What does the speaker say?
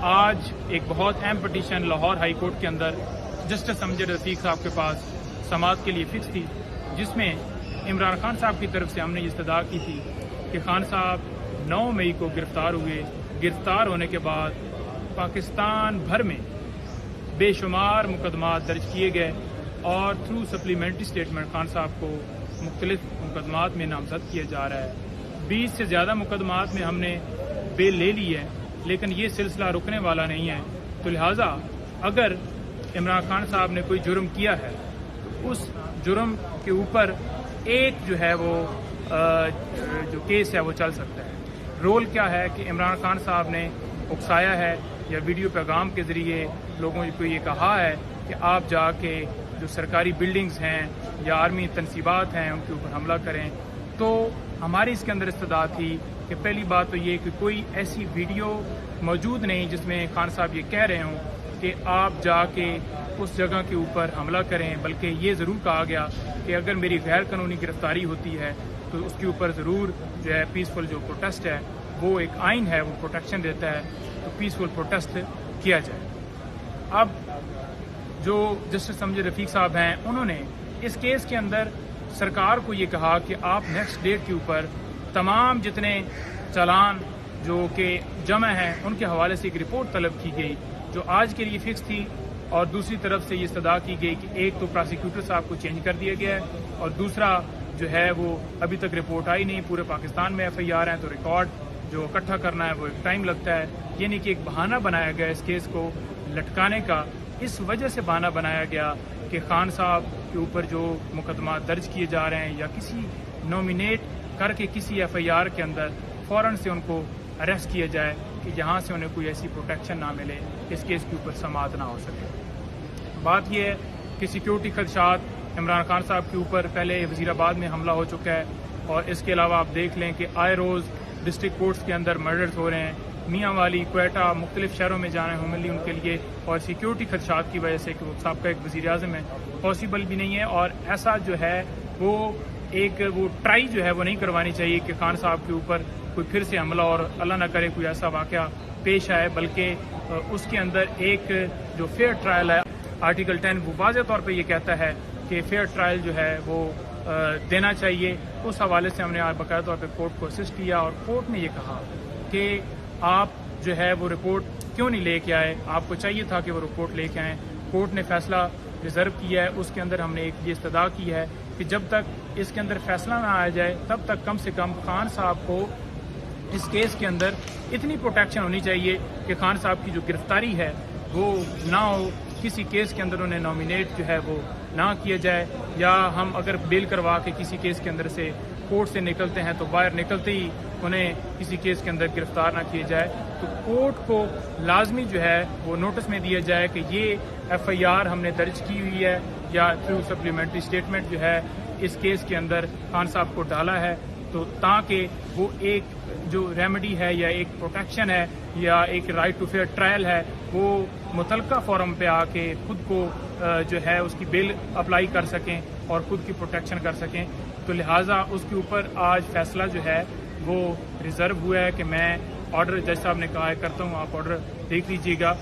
آج ایک بہت اہم پٹیشن لاہور ہائی کورٹ کے اندر جسٹس امجد رفیق صاحب کے پاس سماعت کے لیے فکس تھی، جس میں عمران خان صاحب کی طرف سے ہم نے یہ استدعا کی تھی کہ خان صاحب 9 مئی کو گرفتار ہوئے۔ گرفتار ہونے کے بعد پاکستان بھر میں بے شمار مقدمات درج کیے گئے اور تھرو سپلیمنٹری اسٹیٹمنٹ خان صاحب کو مختلف مقدمات میں نامزد کیا جا رہا ہے۔ 20 سے زیادہ مقدمات میں ہم نے بیل لے لی ہے، لیکن یہ سلسلہ رکنے والا نہیں ہے۔ تو لہٰذا اگر عمران خان صاحب نے کوئی جرم کیا ہے، اس جرم کے اوپر ایک جو ہے وہ جو کیس ہے وہ چل سکتا ہے۔ رول کیا ہے کہ عمران خان صاحب نے اکسایا ہے یا ویڈیو پیغام کے ذریعے لوگوں کو یہ کہا ہے کہ آپ جا کے جو سرکاری بلڈنگز ہیں یا آرمی تنصیبات ہیں ان کے اوپر حملہ کریں۔ تو ہماری اس کے اندر استدعا تھی کہ پہلی بات تو یہ کہ کوئی ایسی ویڈیو موجود نہیں جس میں خان صاحب یہ کہہ رہے ہوں کہ آپ جا کے اس جگہ کے اوپر حملہ کریں، بلکہ یہ ضرور کہا گیا کہ اگر میری غیر قانونی گرفتاری ہوتی ہے تو اس کے اوپر ضرور جو ہے پیسفل جو پروٹیسٹ ہے وہ ایک آئین ہے، وہ پروٹیکشن دیتا ہے، تو پیسفل پروٹیسٹ کیا جائے۔ اب جو جسٹس امجد رفیق صاحب ہیں انہوں نے اس کیس کے اندر سرکار کو یہ کہا کہ آپ نیکسٹ ڈیٹ کے اوپر تمام جتنے چالان جو کہ جمع ہیں ان کے حوالے سے ایک رپورٹ طلب کی گئی جو آج کے لیے فکس تھی، اور دوسری طرف سے یہ استدعا کی گئی کہ ایک تو پراسیکیوٹر صاحب کو چینج کر دیا گیا ہے اور دوسرا جو ہے وہ ابھی تک رپورٹ آئی نہیں۔ پورے پاکستان میں ایف آئی آر ہیں تو ریکارڈ جو اکٹھا کرنا ہے وہ ایک ٹائم لگتا ہے، یعنی کہ ایک بہانہ بنایا گیا اس کیس کو لٹکانے کا۔ اس وجہ سے بہانہ بنایا گیا کہ خان صاحب کے اوپر جو مقدمات درج کیے جا رہے ہیں یا کسی نومینیٹ کر کے کسی ایف آئی آر کے اندر فوراً سے ان کو اریسٹ کیا جائے کہ جہاں سے انہیں کوئی ایسی پروٹیکشن نہ ملے، اس کیس کے اوپر سماعت نہ ہو سکے۔ بات یہ ہے کہ سیکیورٹی خدشات عمران خان صاحب کے اوپر پہلے وزیر آباد میں حملہ ہو چکا ہے، اور اس کے علاوہ آپ دیکھ لیں کہ آئے روز ڈسٹرکٹ کورٹس کے اندر مرڈرز ہو رہے ہیں، میاں والی، کوئٹہ، مختلف شہروں میں جانا ہے ہوملی ان کے لیے، اور سیکیورٹی خدشات کی وجہ سے کہ وہ سابقہ ایک وزیر اعظم ہے پاسبل بھی نہیں ہے، اور ایسا جو ہے وہ ایک وہ ٹرائی جو ہے وہ نہیں کروانی چاہیے کہ خان صاحب کے اوپر کوئی پھر سے حملہ اور اللہ نہ کرے کوئی ایسا واقعہ پیش آئے، بلکہ اس کے اندر ایک جو فیئر ٹرائل ہے آرٹیکل 10 وہ واضح طور پہ یہ کہتا ہے کہ فیئر ٹرائل جو ہے وہ دینا چاہیے۔ اس حوالے سے ہم نے باقاعدہ طور پہ کورٹ کو اسسٹ کیا، اور کورٹ نے یہ کہا کہ آپ جو ہے وہ رپورٹ کیوں نہیں لے کے آئے، آپ کو چاہیے تھا کہ وہ رپورٹ لے کے آئیں۔ کورٹ نے فیصلہ ریزرو کیا ہے، اس کے اندر ہم نے ایک یہ استدعا کی ہے کہ جب تک اس کے اندر فیصلہ نہ آیا جائے تب تک کم سے کم خان صاحب کو اس کیس کے اندر اتنی پروٹیکشن ہونی چاہیے کہ خان صاحب کی جو گرفتاری ہے وہ نہ ہو، کسی کیس کے اندر انہیں نامینیٹ جو ہے وہ نہ کیا جائے، یا ہم اگر بیل کروا کے کسی کیس کے اندر سے کورٹ سے نکلتے ہیں تو باہر نکلتے ہی انہیں کسی کیس کے اندر گرفتار نہ کیا جائے۔ تو کورٹ کو لازمی جو ہے وہ نوٹس میں دیا جائے کہ یہ ایف آئی آر ہم نے درج کی ہوئی ہے یا تھرو سپلیمنٹری اسٹیٹمنٹ جو ہے اس کیس کے اندر خان صاحب کو ڈالا ہے، تو تاکہ وہ ایک جو ریمیڈی ہے یا ایک پروٹیکشن ہے یا ایک رائٹ ٹو فیئر ٹرائل ہے وہ متعلقہ فورم پہ آ کے خود کو جو ہے اس کی بیل اپلائی کر سکیں اور خود کی پروٹیکشن کر سکیں۔ تو لہٰذا اس کے اوپر آج فیصلہ جو ہے وہ ریزرو ہوا ہے کہ میں آرڈر جج صاحب نے کہا ہے کرتا ہوں، آپ آرڈر دیکھ لیجیے گا۔